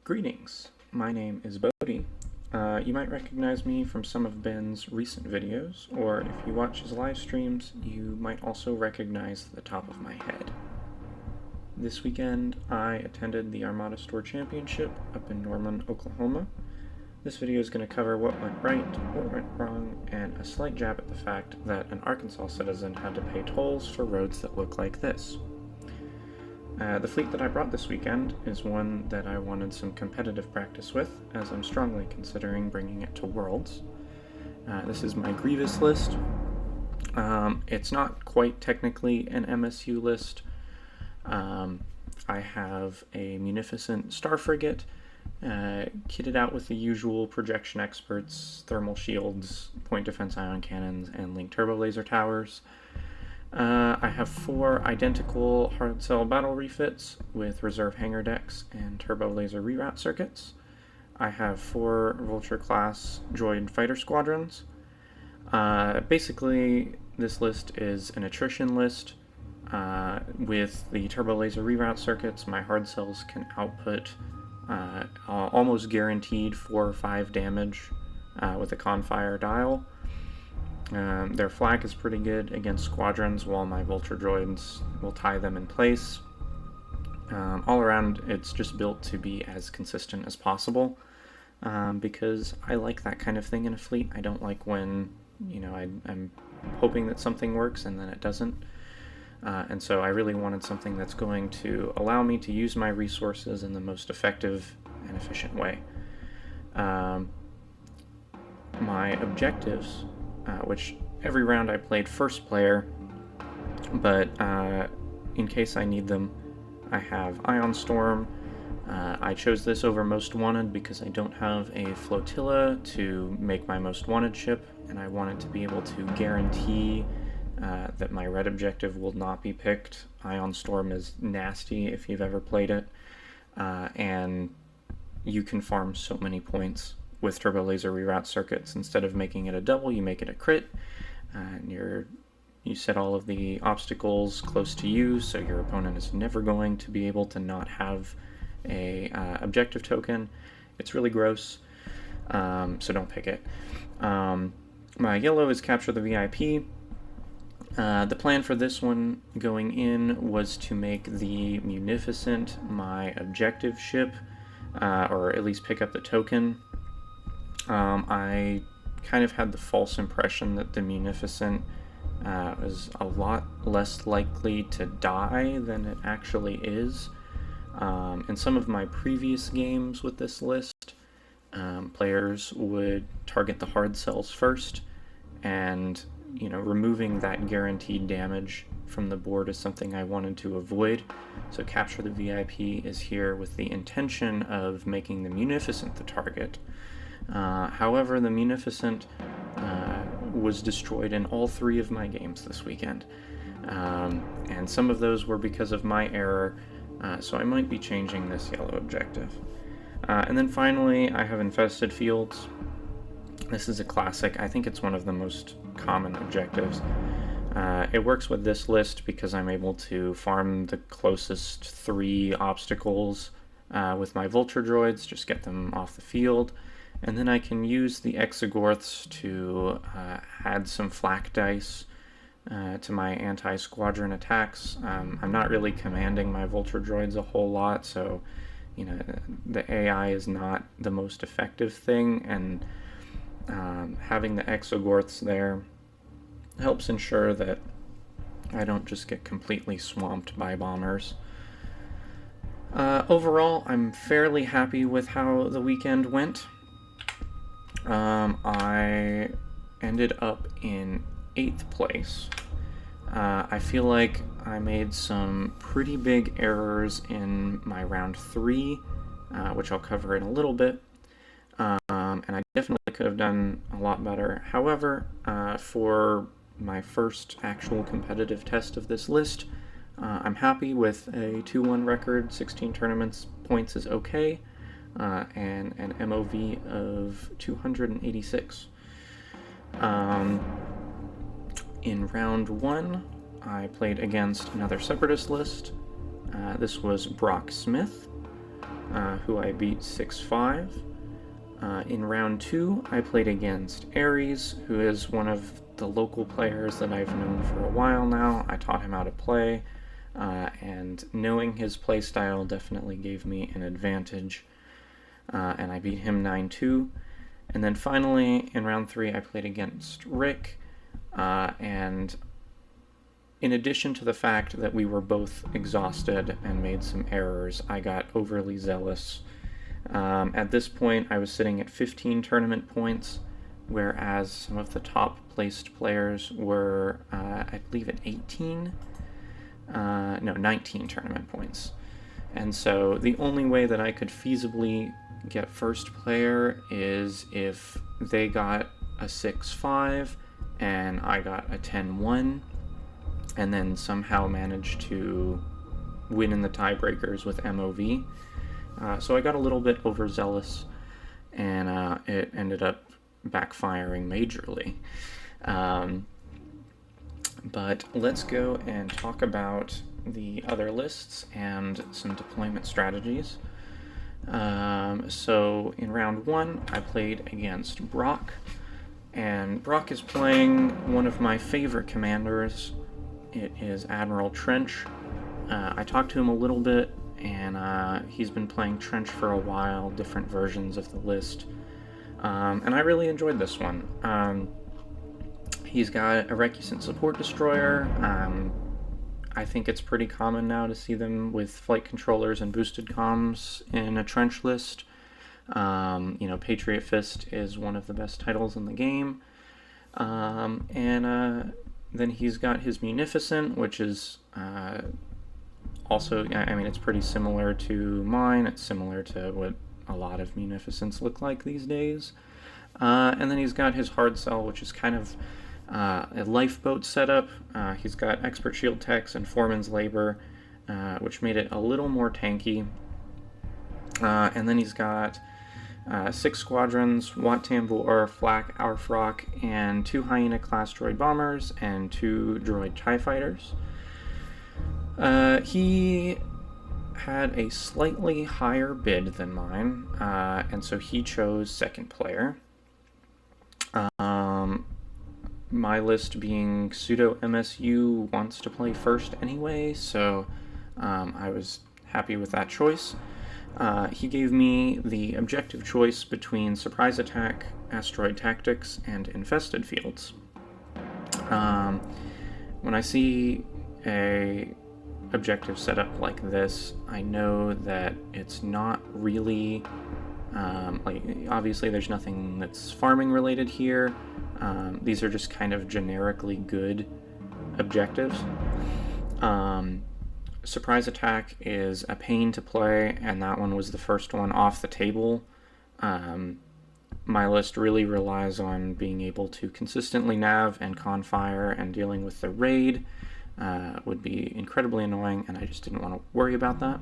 Greetings, my name is Bodhi. You might recognize me from some of Ben's recent videos, or if you watch his live streams, you might also recognize the top of my head. This weekend, I attended the Armada Store Championship up in Norman, Oklahoma. This video is going to cover what went right, what went wrong, and a slight jab at the fact that an Arkansas citizen had to pay tolls for roads that look like this. The fleet that I brought this weekend is one that I wanted some competitive practice with, as I'm strongly considering bringing it to Worlds. This is my Grievous list. It's not quite technically an MSU list. I have a Munificent Star Frigate, kitted out with the usual projection experts, thermal shields, point defense ion cannons, and link turbo laser towers. I have 4 identical hard cell battle refits with reserve hangar decks and turbo laser reroute circuits. I have 4 Vulture class droid fighter squadrons. Basically, this list is an attrition list. With the turbo laser reroute circuits, my hard cells can output almost guaranteed 4 or 5 damage with a Confire dial. Their flak is pretty good against squadrons, while my Vulture droids will tie them in place. All around, it's just built to be as consistent as possible, because I like that kind of thing in a fleet. I don't like when, I'm hoping that something works and then it doesn't. And so I really wanted something that's going to allow me to use my resources in the most effective and efficient way. My objectives, which every round I played first player, but in case I need them, I have Ion Storm. I chose this over Most Wanted because I don't have a flotilla to make my Most Wanted ship, and I wanted to be able to guarantee that my red objective will not be picked. Ion Storm is nasty if you've ever played it, and you can farm so many points with turbo laser reroute circuits. Instead of making it a double, you make it a crit, and you set all of the obstacles close to you, so your opponent is never going to be able to not have a objective token. It's really gross, so don't pick it. My yellow is capture the VIP. The plan for this one going in was to make the Munificent my objective ship, or at least pick up the token. I kind of had the false impression that the Munificent was a lot less likely to die than it actually is. In some of my previous games with this list, players would target the hard cells first, and removing that guaranteed damage from the board is something I wanted to avoid. So capture the VIP is here with the intention of making the Munificent the target. However, the Munificent was destroyed in all 3 of my games this weekend, and some of those were because of my error, so I might be changing this yellow objective. And then finally, I have Infested Fields. This is a classic. I think it's one of the most common objectives. It works with this list because I'm able to farm the closest 3 obstacles with my Vulture droids, just get them off the field. And then I can use the Exogorths to add some flak dice to my anti-squadron attacks. I'm not really commanding my Vulture droids a whole lot, so the AI is not the most effective thing, and having the Exogorths there helps ensure that I don't just get completely swamped by bombers. Overall, I'm fairly happy with how the weekend went. I ended up in 8th place. I feel like I made some pretty big errors in my round 3, which I'll cover in a little bit, and I definitely could have done a lot better. However, for my first actual competitive test of this list, I'm happy with a 2-1 record. 16 tournaments points is okay. And an MOV of 286. In round 1, I played against another Separatist list. This was Brock Smith. who I beat 6-5. In round 2, I played against Ares, who is one of the local players that I've known for a while now. I taught him how to play, and knowing his playstyle definitely gave me an advantage, and I beat him 9-2. And then finally, in round 3, I played against Rick, and in addition to the fact that we were both exhausted and made some errors, I got overly zealous. At this point, I was sitting at 15 tournament points, whereas some of the top placed players were, I believe, at 19 tournament points. And so the only way that I could feasibly get first player is if they got a 6-5 and I got a 10-1, and then somehow managed to win in the tiebreakers with MOV. So I got a little bit overzealous, and it ended up backfiring majorly. But let's go and talk about the other lists and some deployment strategies. So in round 1, I played against Brock, and Brock is playing one of my favorite commanders. It is Admiral Trench. I talked to him a little bit, and he's been playing Trench for a while, different versions of the list, and I really enjoyed this one. He's got a Recusant Support Destroyer. I think it's pretty common now to see them with flight controllers and boosted comms in a Trench list. Patriot Fist is one of the best titles in the game. Then he's got his Munificent, which is also, it's pretty similar to mine. It's similar to what a lot of Munificents look like these days. And then he's got his Hard Cell, which is kind of a lifeboat setup. He's got Expert Shield Techs and Foreman's Labor, which made it a little more tanky. And then he's got 6 squadrons, Wat Tambor, Flak, Aurfrock, and 2 Hyena-class droid bombers and 2 droid TIE fighters. He had a slightly higher bid than mine, and so he chose second player. My list being pseudo MSU wants to play first anyway, so I was happy with that choice. He gave me the objective choice between Surprise Attack, Asteroid Tactics, and Infested Fields. When I see a objective setup like this, I know that it's not really, obviously there's nothing that's farming related here. These are just kind of generically good objectives. Surprise Attack is a pain to play, and that one was the first one off the table. My list really relies on being able to consistently nav and con-fire, and dealing with the raid would be incredibly annoying, and I just didn't want to worry about that.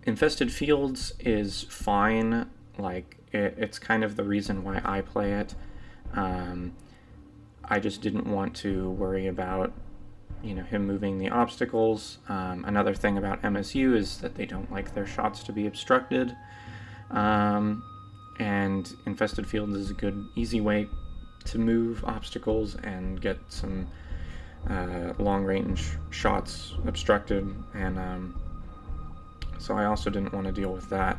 Infested Fields is fine. It's kind of the reason why I play it. I just didn't want to worry about him moving the obstacles. Another thing about MSU is that they don't like their shots to be obstructed. And Infested Fields is a good, easy way to move obstacles and get some long-range shots obstructed. And so I also didn't want to deal with that.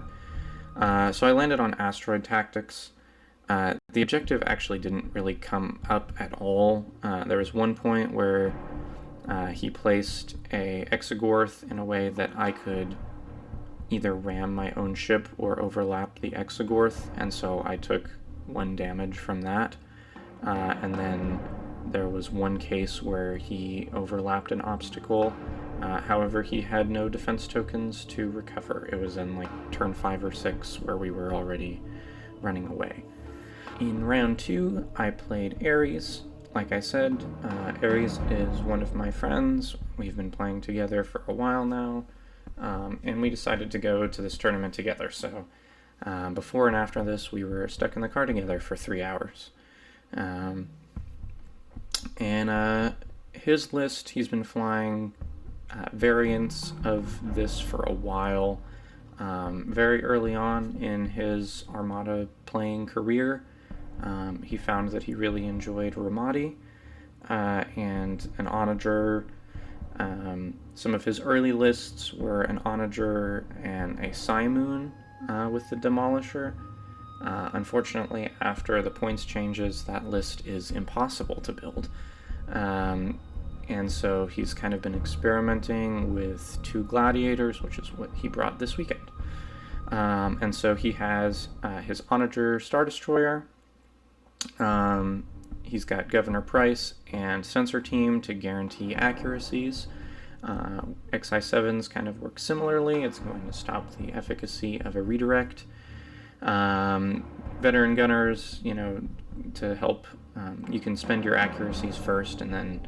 So I landed on Asteroid Tactics. The objective actually didn't really come up at all. There was one point where he placed a Exogorth in a way that I could either ram my own ship or overlap the Exogorth, and so I took 1 damage from that. And then there was one case where he overlapped an obstacle. However, he had no defense tokens to recover. It was in turn 5 or 6 where we were already running away. In round 2, I played Ares. Like I said, Ares is one of my friends. We've been playing together for a while now, and we decided to go to this tournament together. So before and after this, we were stuck in the car together for 3 hours. And his list, he's been flying variants of this for a while. Very early on in his Armada playing career, he found that he really enjoyed Ramadi and an onager. Some of his early lists were an onager and a Simoon with the Demolisher. Unfortunately, after the points changes, that list is impossible to build. And so he's kind of been experimenting with 2 gladiators, which is what he brought this weekend. And so he has his Onager Star Destroyer. He's got Governor Price and Sensor Team to guarantee accuracies. XI7s kind of work similarly. It's going to stop the efficacy of a redirect. Veteran Gunners, to help. You can spend your accuracies first and then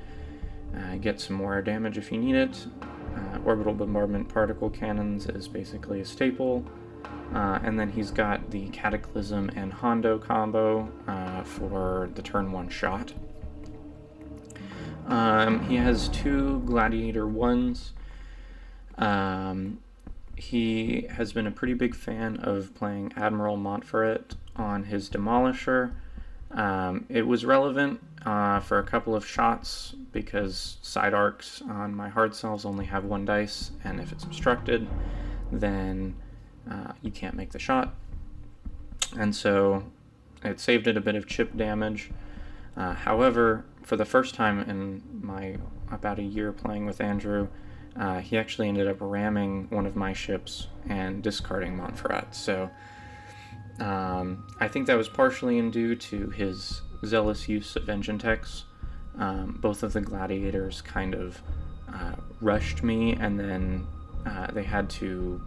get some more damage if you need it. Orbital Bombardment Particle Cannons is basically a staple. And then he's got the Cataclysm and Hondo combo for the turn 1 shot. He has 2 Gladiator 1s. He has been a pretty big fan of playing Admiral Montferrat on his Demolisher. It was relevant for a couple of shots because side arcs on my hard cells only have 1 dice, and if it's obstructed, then you can't make the shot. And so it saved it a bit of chip damage. However, for the first time in my about a year playing with Andrew, he actually ended up ramming one of my ships and discarding Montferrat. So I think that was partially due to his zealous use of engine techs. Both of the gladiators kind of rushed me, and then they had to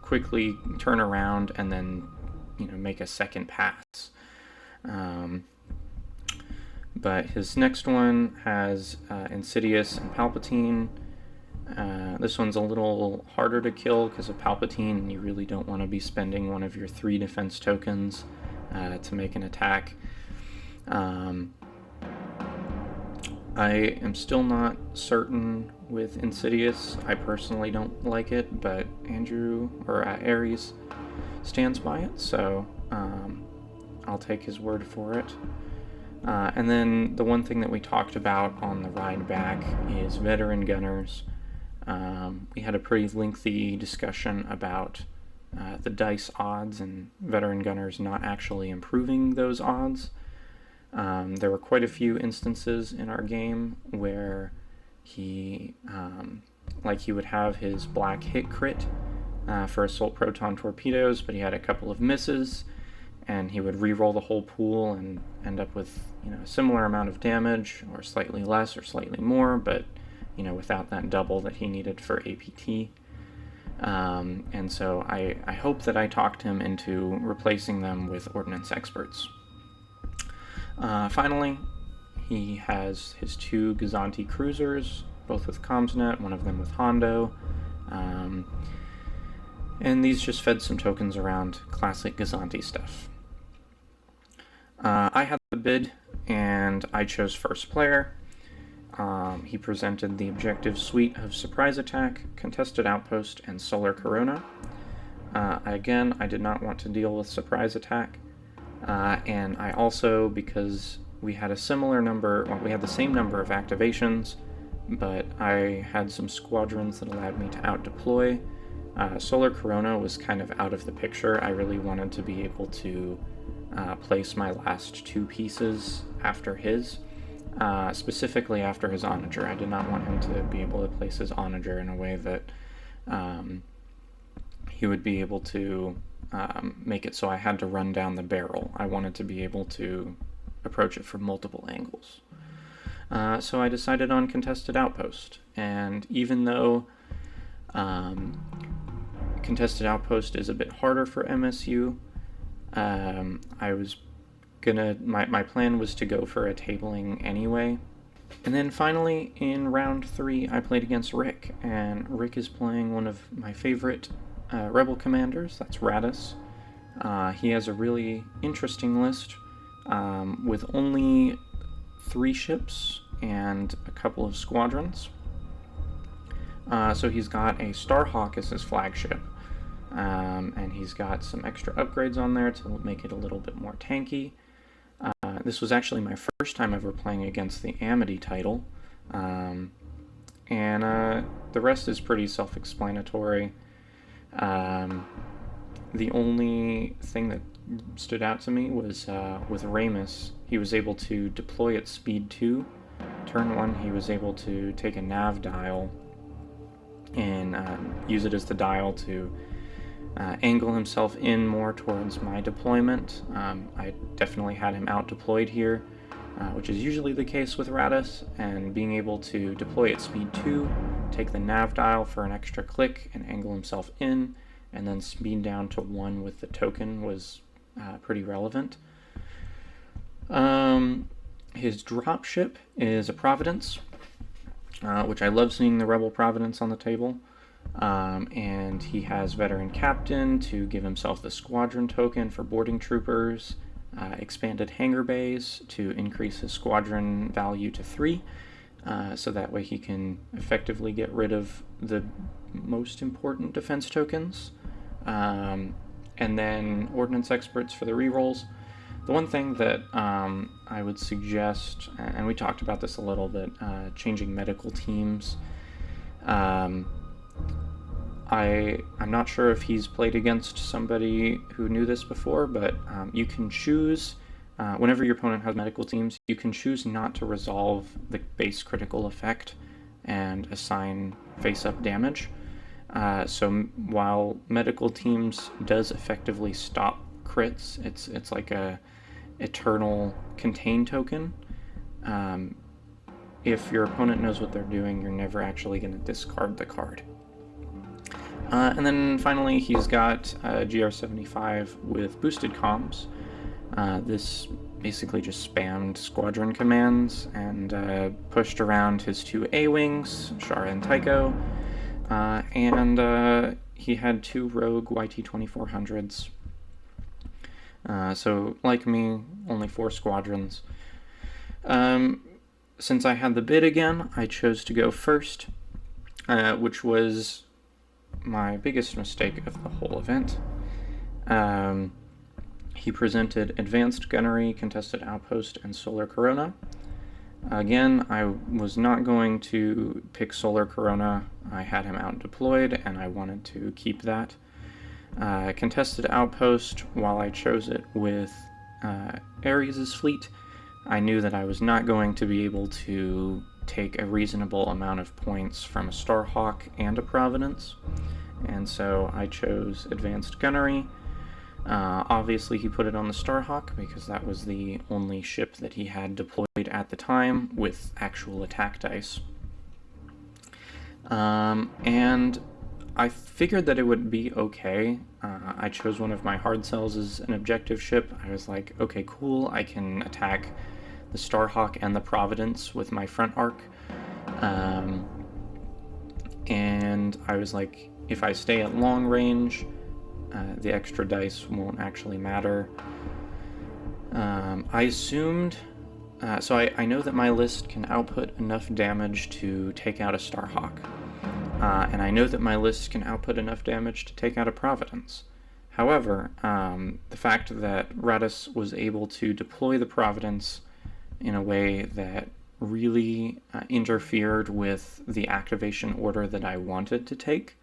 quickly turn around and then make a second pass. But his next one has Insidious and Palpatine. This one's a little harder to kill because of Palpatine, and you really don't want to be spending one of your 3 defense tokens to make an attack. I am still not certain with Insidious. I personally don't like it, but Andrew, or Ares, stands by it, so I'll take his word for it. And then the one thing that we talked about on the ride back is Veteran Gunners. We had a pretty lengthy discussion about the dice odds and Veteran Gunners not actually improving those odds. There were quite a few instances in our game where he would have his black hit crit for assault proton torpedoes, but he had a couple of misses, and he would re-roll the whole pool and end up with a similar amount of damage, or slightly less or slightly more, but without that double that he needed for APT. And so I hope that I talked him into replacing them with Ordnance Experts. Finally, he has his 2 Gazanti cruisers, both with Comsnet, one of them with Hondo. And these just fed some tokens around classic Gazanti stuff. I had the bid, and I chose first player. He presented the objective suite of Surprise Attack, Contested Outpost, and Solar Corona. Again, I did not want to deal with Surprise Attack. And I also, because we had the same number of activations, but I had some squadrons that allowed me to out-deploy. Solar Corona was kind of out of the picture. I really wanted to be able to place my last 2 pieces after his, specifically after his Onager. I did not want him to be able to place his Onager in a way that he would be able to make it so I had to run down the barrel. I wanted to be able to approach it from multiple angles. So I decided on Contested Outpost, and even though Contested Outpost is a bit harder for MSU, I was my plan was to go for a tabling anyway. And then finally, in round 3, I played against Rick, and Rick is playing one of my favorite Rebel commanders, that's Radis. He has a really interesting list with only 3 ships and a couple of squadrons. So he's got a Starhawk as his flagship, and he's got some extra upgrades on there to make it a little bit more tanky. This was actually my first time ever playing against the Amity title, and the rest is pretty self-explanatory. The only thing that stood out to me was with Ramus, he was able to deploy at speed 2. Turn 1, he was able to take a nav dial and use it as the dial to angle himself in more towards my deployment. I definitely had him out deployed here, which is usually the case with Radis, and being able to deploy at speed 2, take the nav dial for an extra click and angle himself in, and then speed down to 1 with the token was pretty relevant. His dropship is a Providence, which I love seeing the Rebel Providence on the table. And he has Veteran Captain to give himself the Squadron token for boarding troopers, expanded hangar bays to increase his squadron value to 3, so that way he can effectively get rid of the most important defense tokens, and then Ordnance Experts for the rerolls. The one thing that I would suggest, and we talked about this a little bit, changing medical teams. I'm not sure if he's played against somebody who knew this before, but you can choose, whenever your opponent has medical teams, you can choose not to resolve the base critical effect and assign face-up damage. So while medical teams does effectively stop crits, it's like a eternal contain token. If your opponent knows what they're doing, you're never actually going to discard the card. And then finally, he's got GR75 with boosted comms. This basically just spammed squadron commands and pushed around his 2 A-wings, Shara and Tycho, and he had 2 rogue YT-2400s. So, like me, only 4 squadrons. Since I had the bid again, I chose to go first, which was my biggest mistake of the whole event. He presented Advanced Gunnery, Contested Outpost, and Solar Corona. Again, I was not going to pick Solar Corona. I had him out deployed, and I wanted to keep that. Contested Outpost, while I chose it with Ares' fleet, I knew that I was not going to be able to take a reasonable amount of points from a Starhawk and a Providence, and so I chose Advanced Gunnery. Obviously he put it on the Starhawk because that was the only ship that he had deployed at the time with actual attack dice. And I figured that it would be okay. I chose one of my hard cells as an objective ship. I was like, okay, cool, I can attack the Starhawk and the Providence with my front arc. And I was like, if I stay at long range, the extra dice won't actually matter. I assumed, so I know that my list can output enough damage to take out a Starhawk. And I know that my list can output enough damage to take out a Providence. However, the fact that Radis was able to deploy the Providence in a way that really interfered with the activation order that I wanted to take,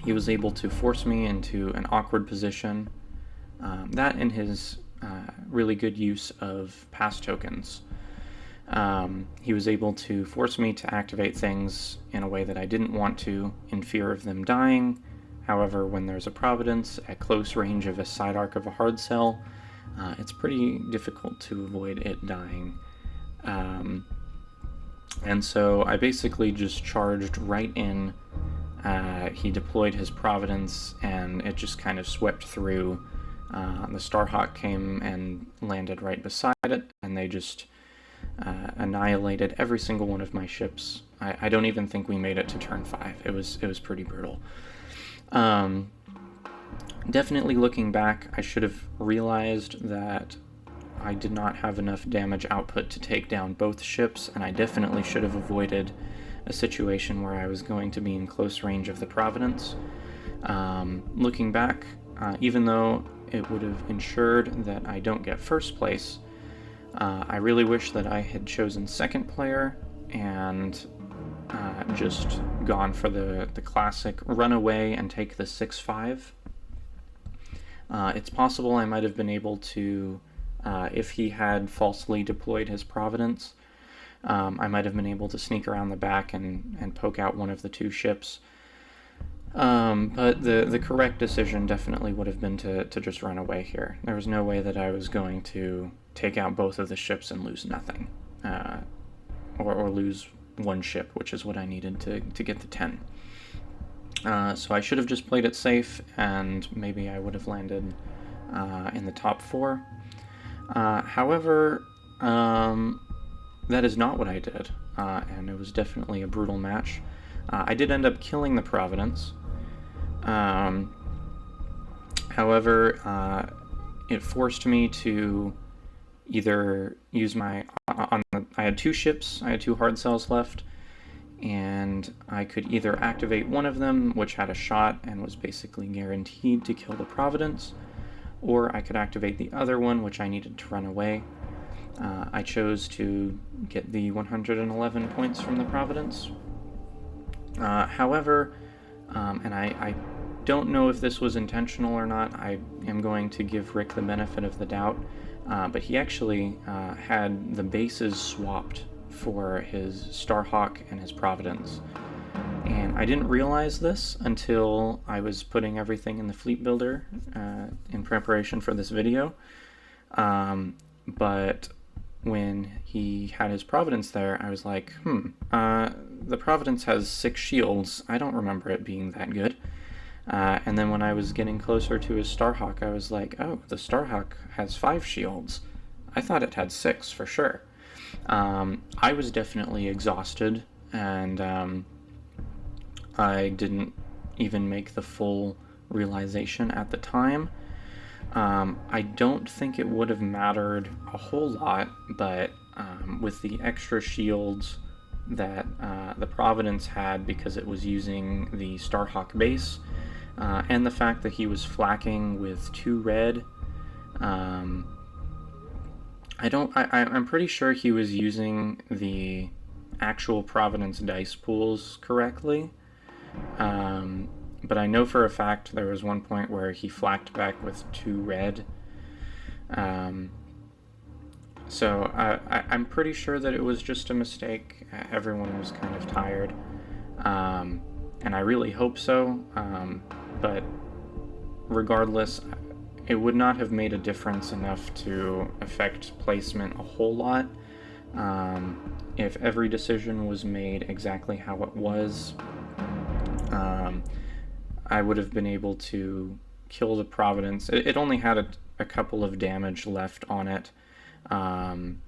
he was able to force me into an awkward position. That and his really good use of pass tokens. He was able to force me to activate things in a way that I didn't want to, in fear of them dying. However, when there's a Providence at close range of a side arc of a hard cell, it's pretty difficult to avoid it dying. And so I basically just charged right in. He deployed his Providence, and it just kind of swept through. The Starhawk came and landed right beside it, and they just annihilated every single one of my ships. I don't even think we made it to turn 5. It was pretty brutal. Definitely looking back, I should have realized that I did not have enough damage output to take down both ships, and I definitely should have avoided a situation where I was going to be in close range of the Providence. Looking back, even though it would have ensured that I don't get first place, I really wish that I had chosen second player and just gone for the classic run away and take the 6-5. It's possible I might have been able to, if he had falsely deployed his Providence, I might have been able to sneak around the back and poke out one of the two ships. But the correct decision definitely would have been to just run away here. There was no way that I was going to take out both of the ships and lose nothing, or lose one ship, which is what I needed to get the 10. So I should have just played it safe, and maybe I would have landed in the top 4. However, that is not what I did, and it was definitely a brutal match. I did end up killing the Providence. However, it forced me to either use my... I had 2 ships, I had 2 hard cells left, and I could either activate one of them, which had a shot and was basically guaranteed to kill the Providence, or I could activate the other one, which I needed to run away. I chose to get the 111 points from the Providence. However, and I don't know if this was intentional or not, I am going to give Rick the benefit of the doubt, but he actually had the bases swapped for his Starhawk and his Providence. And I didn't realize this until I was putting everything in the fleet builder in preparation for this video. But when he had his Providence there, I was like, the Providence has 6 shields. I don't remember it being that good. And then when I was getting closer to his Starhawk, I was like, oh, the Starhawk has 5 shields. I thought it had 6 for sure. I was definitely exhausted, and I didn't even make the full realization at the time. I don't think it would have mattered a whole lot, but with the extra shields that the Providence had because it was using the Starhawk base, and the fact that he was flacking with 2 red, I'm pretty sure he was using the actual Providence dice pools correctly. But I know for a fact there was one point where he flacked back with 2 red. So I'm pretty sure that it was just a mistake. Everyone was kind of tired. And I really hope so. But regardless, it would not have made a difference enough to affect placement a whole lot. If every decision was made exactly how it was, I would have been able to kill the Providence. It only had a couple of damage left on it on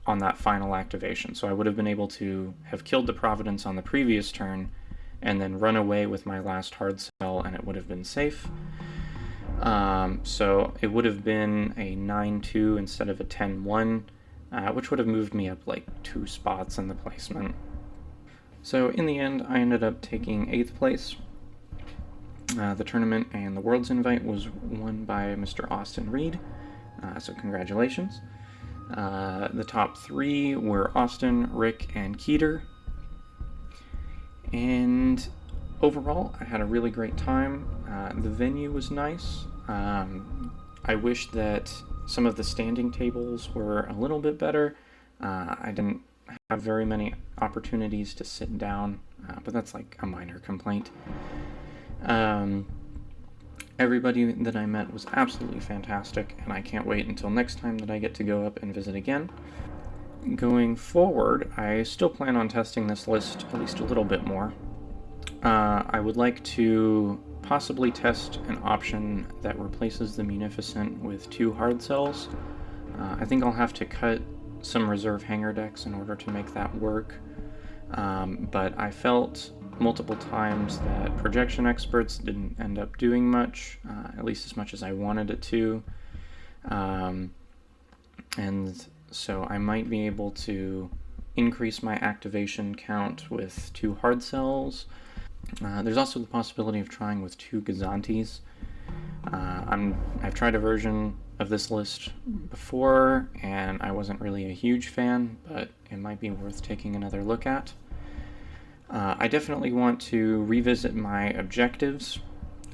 that final activation, so I would have been able to have killed the Providence on the previous turn and then run away with my last hard cell, and it would have been safe. So it would have been a 9-2 instead of a 10-1, which would have moved me up like 2 spots in the placement. So in the end, I ended up taking 8th place. The tournament and the World's Invite was won by Mr. Austin Reed, so congratulations. The top 3 were Austin, Rick, and Keeter. And overall, I had a really great time. The venue was nice. I wish that some of the standing tables were a little bit better. I didn't have very many opportunities to sit down, but that's like a minor complaint. Everybody that I met was absolutely fantastic, and I can't wait until next time that I get to go up and visit again. Going forward, I still plan on testing this list at least a little bit more. I would like to possibly test an option that replaces the Munificent with 2 hard cells. I think I'll have to cut some reserve hangar decks in order to make that work, but I felt multiple times that Projection Experts didn't end up doing much, at least as much as I wanted it to, and so I might be able to increase my activation count with 2 hard cells. There's also the possibility of trying with 2 Gazantes. I've tried a version of this list before, and I wasn't really a huge fan, but it might be worth taking another look at. I definitely want to revisit my objectives.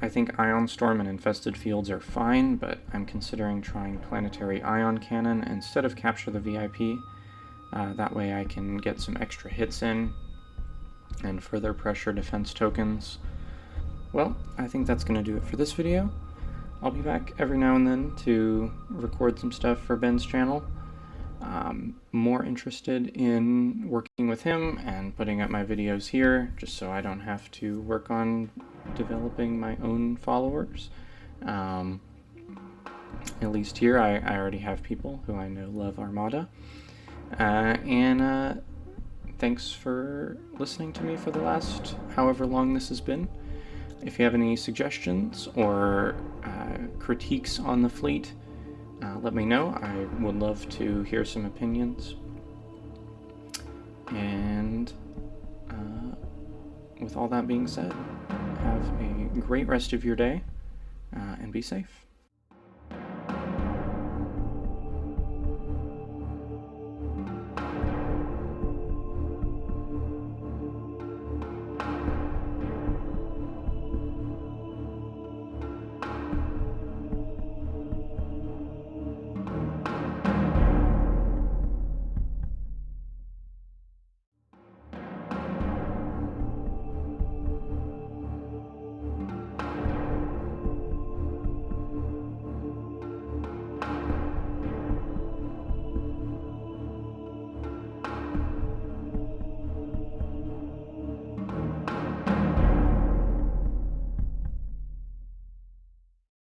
I think Ion Storm and Infested Fields are fine, but I'm considering trying Planetary Ion Cannon instead of Capture the VIP. That way I can get some extra hits in and further pressure defense tokens. Well, I think that's going to do it for this video. I'll be back every now and then to record some stuff for Ben's channel. More interested in working with him and putting up my videos here, just so I don't have to work on developing my own followers. At least here, I already have people who I know love Armada. Thanks for listening to me for the last however long this has been. If you have any suggestions or critiques on the fleet, let me know. I would love to hear some opinions. And with all that being said, have a great rest of your day and be safe.